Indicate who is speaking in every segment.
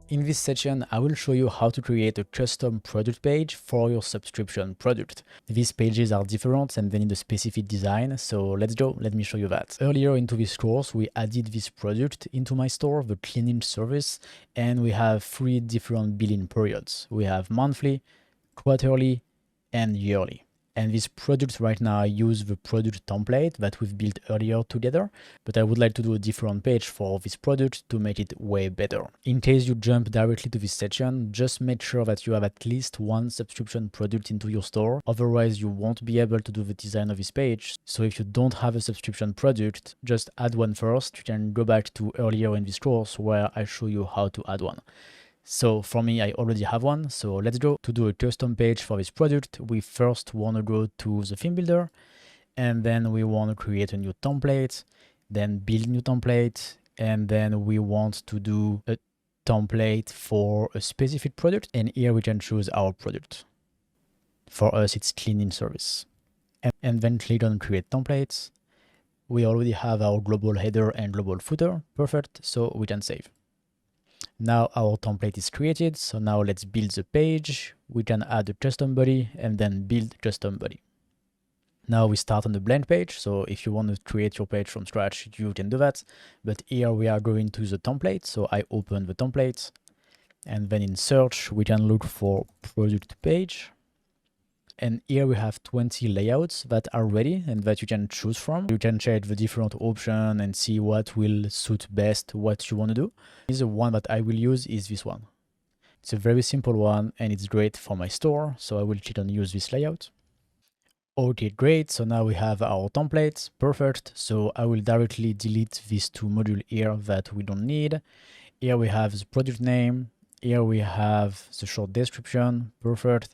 Speaker 1: In this section, I will show you how to create a custom product page for your subscription product. These pages are different and they need a specific design, so let's go, let me show you that. Earlier into this course, we added this product into my store, the cleaning service, and we have 3 different billing periods. We have monthly, quarterly, and yearly. And this product right now, I use the product template that we've built earlier together, but I would like to do a different page for this product to make it way better. In case you jump directly to this section, just make sure that you have at least 1 subscription product into your store. Otherwise, you won't be able to do the design of this page. So if you don't have a subscription product, just add one first. You can go back to earlier in this course where I show you how to add one. So for me, I already have one. So let's go. To do a custom page for this product, we first want to go to the theme builder, and then we want to create a new template, then build new template, and then we want to do a template for a specific product. And here we can choose our product. For us, it's cleaning service. And then click on create templates. We already have our global header and global footer. Perfect. So we can save. Now our template is created, so now let's build the page. We can add a custom body and then build custom body. Now we start on the blank page, so if you want to create your page from scratch, you can do that. But here we are going to the template, so I open the template, and then in search, we can look for product page. And here we have 20 layouts that are ready and that you can choose from. You can check the different options and see what will suit best what you want to do. The one that I will use is this one. It's a very simple one and it's great for my store. So I will click on use this layout. Okay, great. So now we have our template. Perfect. So I will directly delete these 2 modules here that we don't need. Here we have the product name. Here we have the short description. Perfect.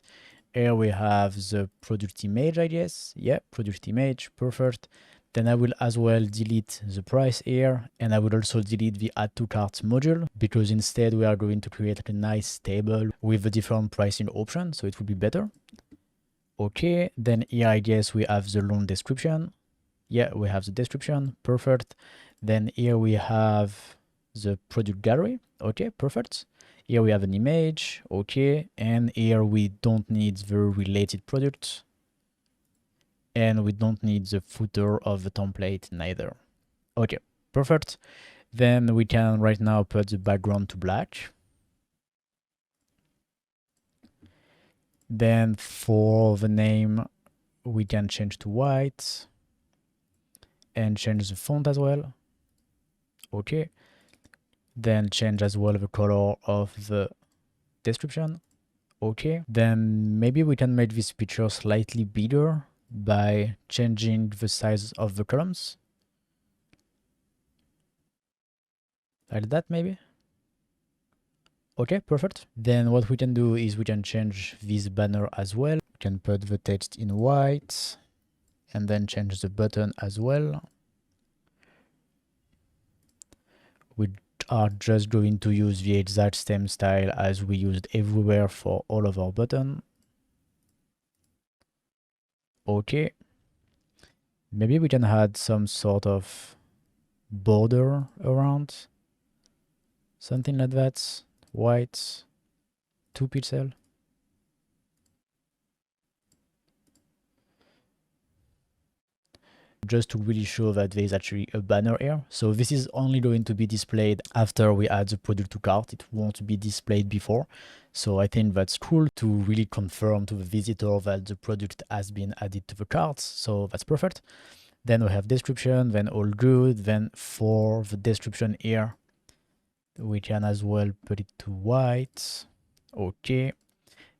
Speaker 1: Here we have the product image, I guess. Yeah, product image, perfect. Then I will as well delete the price here, and I will also delete the add to cart module, because instead we are going to create a nice table with the different pricing options, so it will be better. Okay, then here I guess we have the long description. Yeah, we have the description, perfect. Then here we have the product gallery. Okay, perfect. Here we have an image, okay, and here we don't need the related product, and we don't need the footer of the template neither. Okay, perfect. Then we can right now put the background to black. Then for the name, we can change to white and change the font as well. Okay. Then change as well the color of the description. Okay, then maybe we can make this picture slightly bigger by changing the size of the columns. Like that maybe. Okay, perfect. Then what we can do is we can change this banner as well. We can put the text in white and then change the button as well. We are just going to use the exact same style as we used everywhere for all of our buttons. Okay. Maybe we can add some sort of border around. Something like that. White. 2 pixels. Just to really show that there is actually a banner here. So this is only going to be displayed after we add the product to cart. It won't be displayed before. So I think that's cool to really confirm to the visitor that the product has been added to the cart. So that's perfect. Then we have description, then all good. Then for the description here, we can as well put it to white. Okay.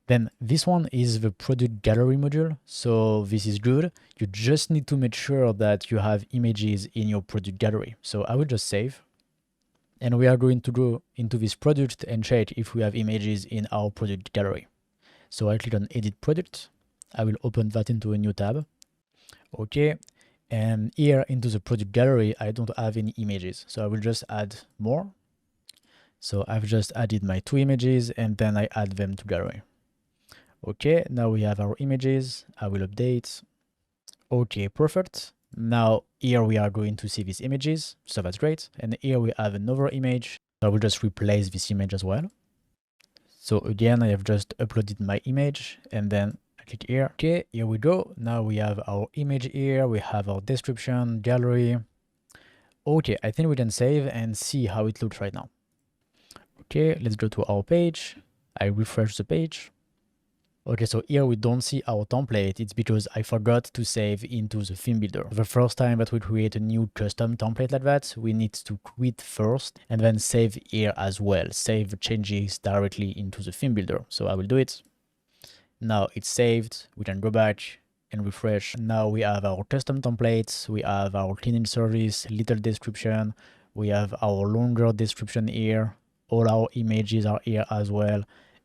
Speaker 1: Then this one is the product gallery module. So this is good. You just need to make sure that you have images in your product gallery. So I will just save. And we are going to go into this product and check if we have images in our product gallery. So I click on edit product. I will open that into a new tab. Okay. And here into the product gallery, I don't have any images. So I will just add more. So I've just added my 2 images and then I add them to gallery. Okay, now we have our images. I will update. Okay, perfect. Now here we are going to see these images, so that's great. And here we have another image. I will just replace this image as well. So again, I have just uploaded my image and then I click here. Okay, here we go. Now we have our image here. We have our description, gallery. Okay, I think we can save and see how it looks right now. Okay, let's go to our page. I refresh the page. Okay, so here we don't see our template. It's because I forgot to save into the theme builder. The first time that we create a new custom template like that, we need to quit first and then save here as well. Save the changes directly into the theme builder. So I will do it. Now it's saved. We can go back and refresh. Now we have our custom templates. We have our cleaning service, little description. We have our longer description here. All our images are here as well.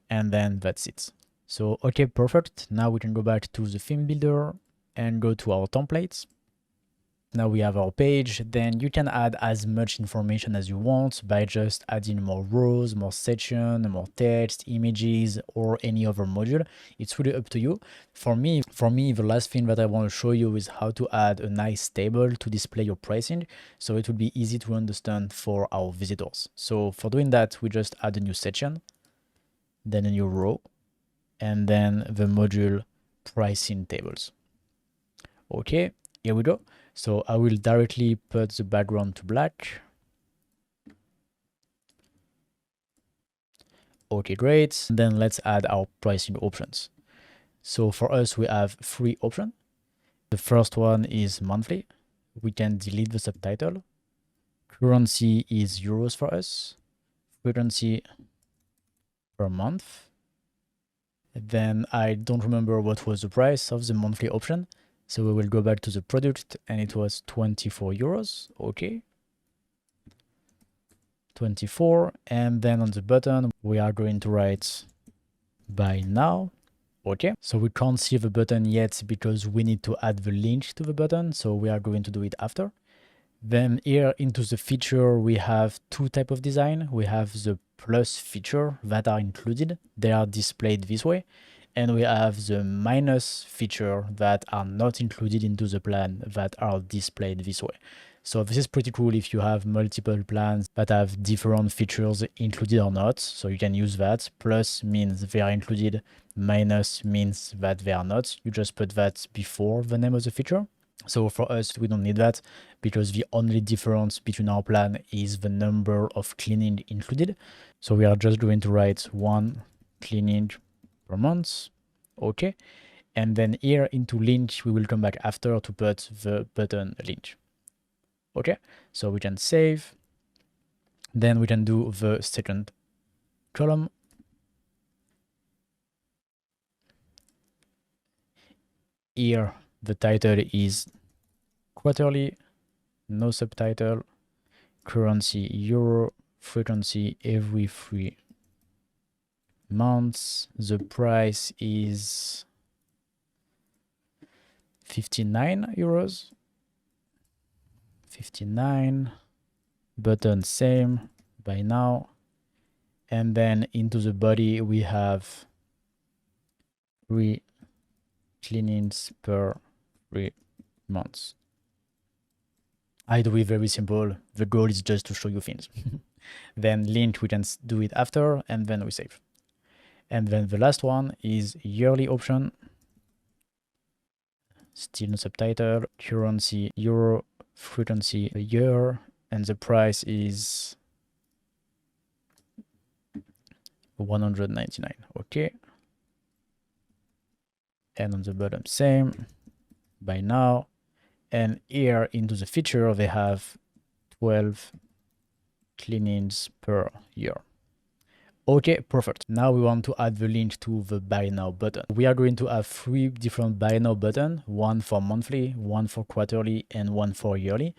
Speaker 1: And then that's it. So, okay, perfect. Now we can go back to the theme builder and go to our templates. Now we have our page. Then you can add as much information as you want by just adding more rows, more section, more text, images, or any other module. It's really up to you. For me, the last thing that I want to show you is how to add a nice table to display your pricing. So it will be easy to understand for our visitors. So for doing that, we just add a new section, then a new row, and then the module pricing tables. Okay, here we go. So I will directly put the background to black. Okay, great. Then let's add our pricing options. So for us, we have 3 options. The first one is monthly. We can delete the subtitle. Currency is euros for us. Frequency per month. Then I don't remember what was the price of the monthly option. So we will go back to the product and it was 24 euros. Okay. 24. And then on the button, we are going to write buy now. Okay. So we can't see the button yet because we need to add the link to the button. So we are going to do it after. Then here into the feature, we have 2 types of design. We have the plus feature that are included. They are displayed this way. And we have the minus feature that are not included into the plan that are displayed this way. So this is pretty cool if you have multiple plans that have different features included or not. So you can use that. Plus means they are included. Minus means that they are not. You just put that before the name of the feature. So for us, we don't need that because the only difference between our plan is the number of cleaning included. So we are just going to write 1 cleaning per month. Okay. And then here into link, we will come back after to put the button link. Okay. So we can save. Then we can do the second column. Here, the title is quarterly, no subtitle, currency euro, frequency every 3 months. The price is 59 euros. 59. Button same, buy now. And then into the body, we have 3 cleanings per 3 months. I do it very simple. The goal is just to show you things. Then link, we can do it after, and then we save. And then the last one is yearly option. Still no subtitle. Currency euro, frequency a year, and the price is 199. Okay. And on the bottom, same. Buy now. And here into the feature, they have 12 cleanings per year. Okay, perfect. Now we want to add the link to the buy now button. We are going to have 3 different buy now buttons, one for monthly, one for quarterly, and one for yearly.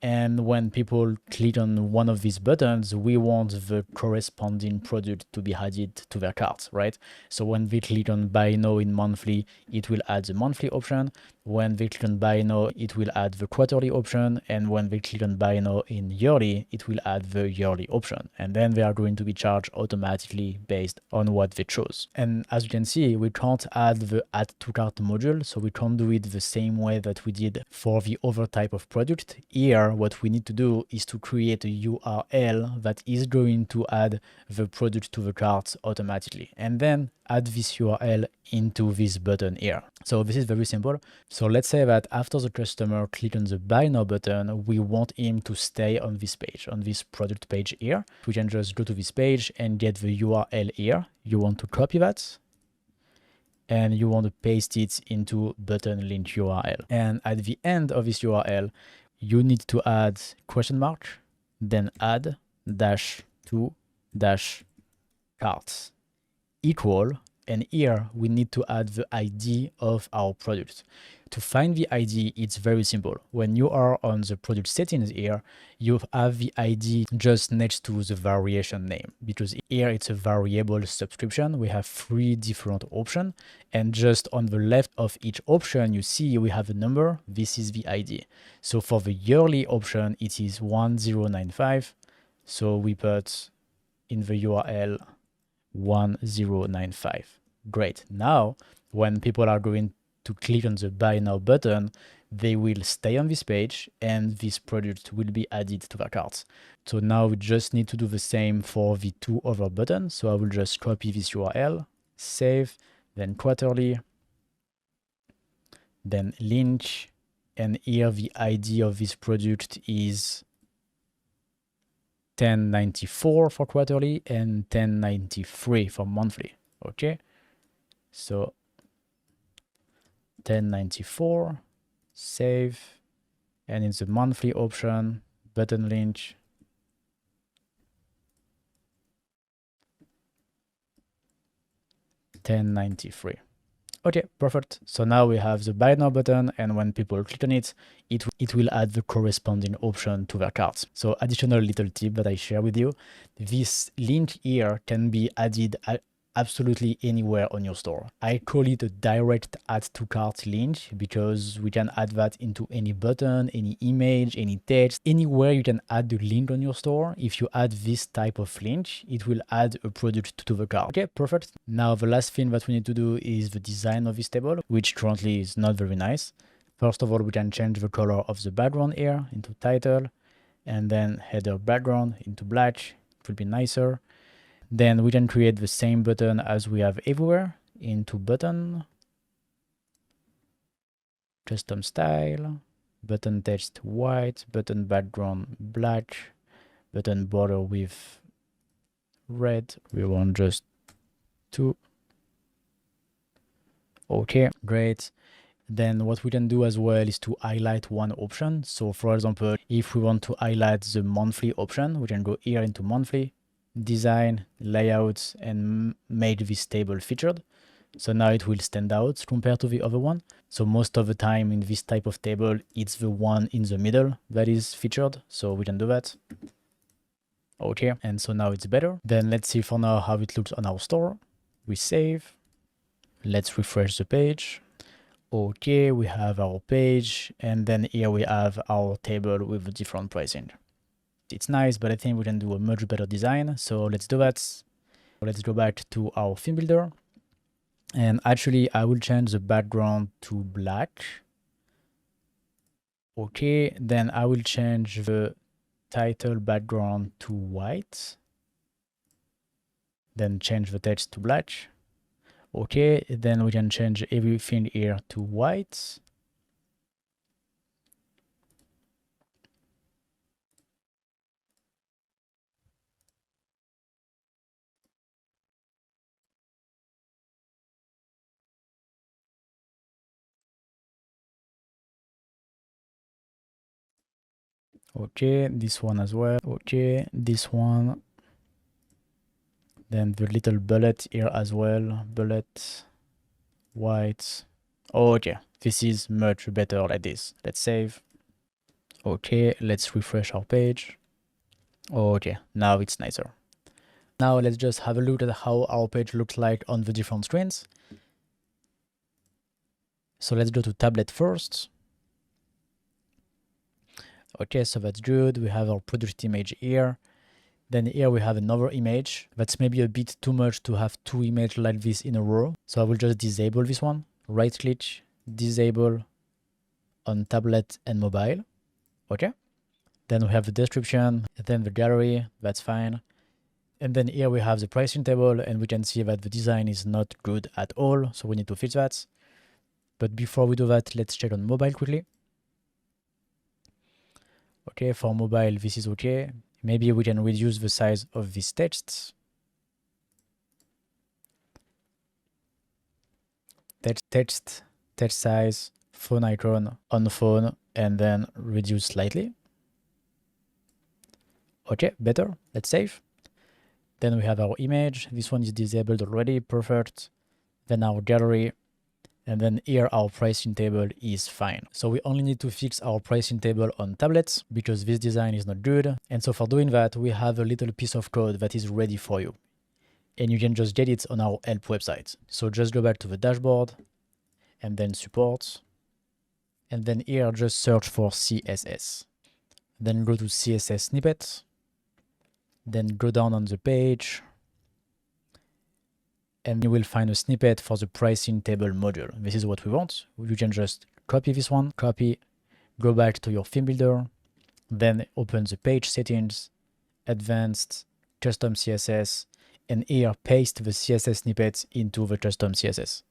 Speaker 1: And when people click on one of these buttons, we want the corresponding product to be added to their cart, right? So when they click on buy now in monthly, it will add the monthly option. When they click on buy now, it will add the quarterly option. And when they click on buy now in yearly, it will add the yearly option. And then they are going to be charged automatically based on what they chose. And as you can see, we can't add the add to cart module. So we can't do it the same way that we did for the other type of product. Here, what we need to do is to create a URL that is going to add the product to the cart automatically, and then add this URL into this button here. So this is very simple. So let's say that after the customer clicks on the buy now button, we want him to stay on this page, on this product page here. We can just go to this page and get the URL here. You want to copy that, and you want to paste it into button link URL. And at the end of this URL, you need to add question mark, then add -to -carts equal, and here we need to add the ID of our product. To find the ID, it's very simple. When you are on the product settings here, you have the ID just next to the variation name, because here it's a variable subscription. We have 3 different options, and just on the left of each option, you see we have a number. This is the ID. So for the yearly option, it is 1095. So we put in the URL 1095. Great. Now, when people are going to click on the buy now button, they will stay on this page and this product will be added to their cart. So now we just need to do the same for the 2 other buttons. So I will just copy this URL, save, then quarterly, then link, and here the ID of this product is 1094 for quarterly and 1093 for monthly. Okay, so 1094, save, and in the monthly option, button link, $10.93. Okay, perfect. So now we have the buy now button, and when people click on it, it will add the corresponding option to their cart. So additional little tip that I share with you, this link here can be added absolutely anywhere on your store. I call it a direct add to cart link because we can add that into any button, any image, any text, anywhere you can add the link on your store. If you add this type of link, it will add a product to the cart. Okay, perfect. Now the last thing that we need to do is the design of this table, which currently is not very nice. First of all, we can change the color of the background here into title, and then header background into black. It will be nicer. Then we can create the same button as we have everywhere into button, custom style, button text white, button background black, button border with red. We want just 2. Okay, great. Then what we can do as well is to highlight one option. So for example, if we want to highlight the monthly option, we can go here into monthly, design, layouts, and make this table featured. So now it will stand out compared to the other one. So most of the time in this type of table, it's the one in the middle that is featured. So we can do that. Okay, and so now it's better. Then let's see for now how it looks on our store. We save. Let's refresh the page. Okay, we have our page, and then here we have our table with the different pricing. It's nice, but I think we can do a much better design. So let's do that. Let's go back to our theme builder. And actually, I will change the background to black. Okay, then I will change the title background to white. Then change the text to black. Okay, then we can change everything here to white. Okay, this one as well. Okay, this one. Then the little bullet here as well. Bullet, white. Okay, this is much better like this. Let's save. Okay, let's refresh our page. Okay, now it's nicer. Now let's just have a look at how our page looks like on the different screens. So let's go to tablet first. Okay, so that's good. We have our product image here. Then here we have another image. That's maybe a bit too much to have 2 images like this in a row. So I will just disable this one. Right click, disable on tablet and mobile. Okay. Then we have the description, then the gallery, that's fine. And then here we have the pricing table, and we can see that the design is not good at all, so we need to fix that. But before we do that, let's check on mobile quickly. Okay, for mobile, this is okay. Maybe we can reduce the size of this text. Text size, phone icon on phone, and then reduce slightly. Okay, better. Let's save. Then we have our image. This one is disabled already. Perfect. Then our gallery. And then here our pricing table is fine. So we only need to fix our pricing table on tablets because this design is not good. And so for doing that, we have a little piece of code that is ready for you. And you can just get it on our help website. So just go back to the dashboard and then support. And then here just search for CSS. Then go to CSS snippet. Then go down on the page, and you will find a snippet for the pricing table module. This is what we want. You can just copy this one, copy, go back to your theme builder, then open the page settings, advanced, custom CSS, and here paste the CSS snippet into the custom CSS.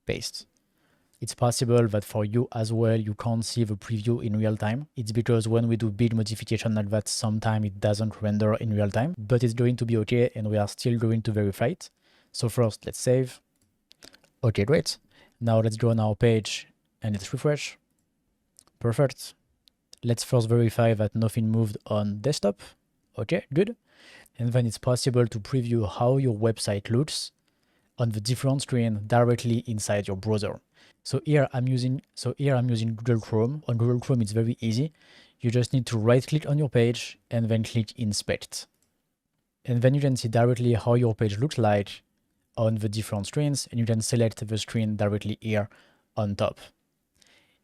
Speaker 1: Paste. It's possible that for you as well, you can't see the preview in real time. It's because when we do big modification like that, sometimes it doesn't render in real time, but it's going to be okay, and we are still going to verify it. So first, let's save. Okay, great. Now let's go on our page and let's refresh. Perfect. Let's first verify that nothing moved on desktop. Okay, good. And then it's possible to preview how your website looks on the different screen directly inside your browser. So here I'm using Google Chrome. On Google Chrome, it's very easy. You just need to right click on your page and then click inspect. And then you can see directly how your page looks like on the different screens, and you can select the screen directly here on top.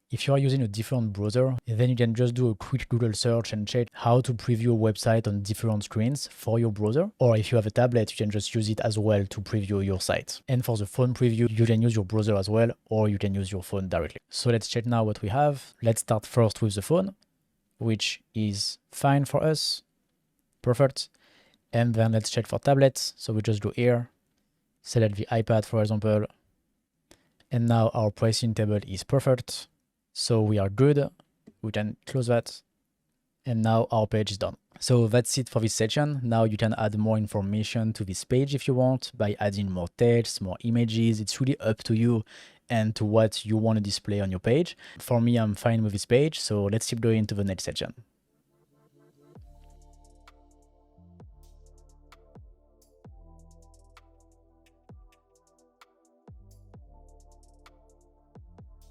Speaker 1: If you are using a different browser, then you can just do a quick Google search and check how to preview a website on different screens for your browser. Or if you have a tablet, you can just use it as well to preview your site. And for the phone preview, you can use your browser as well, or you can use your phone directly. So let's check now what we have. Let's start first with the phone, which is fine for us. Perfect. And then let's check for tablets. So we just go here, select the iPad, for example. And now our pricing table is perfect. So we are good. We can close that. And now our page is done. So that's it for this section. Now you can add more information to this page if you want by adding more text, more images. It's really up to you and to what you want to display on your page. For me, I'm fine with this page. So let's keep going to the next section.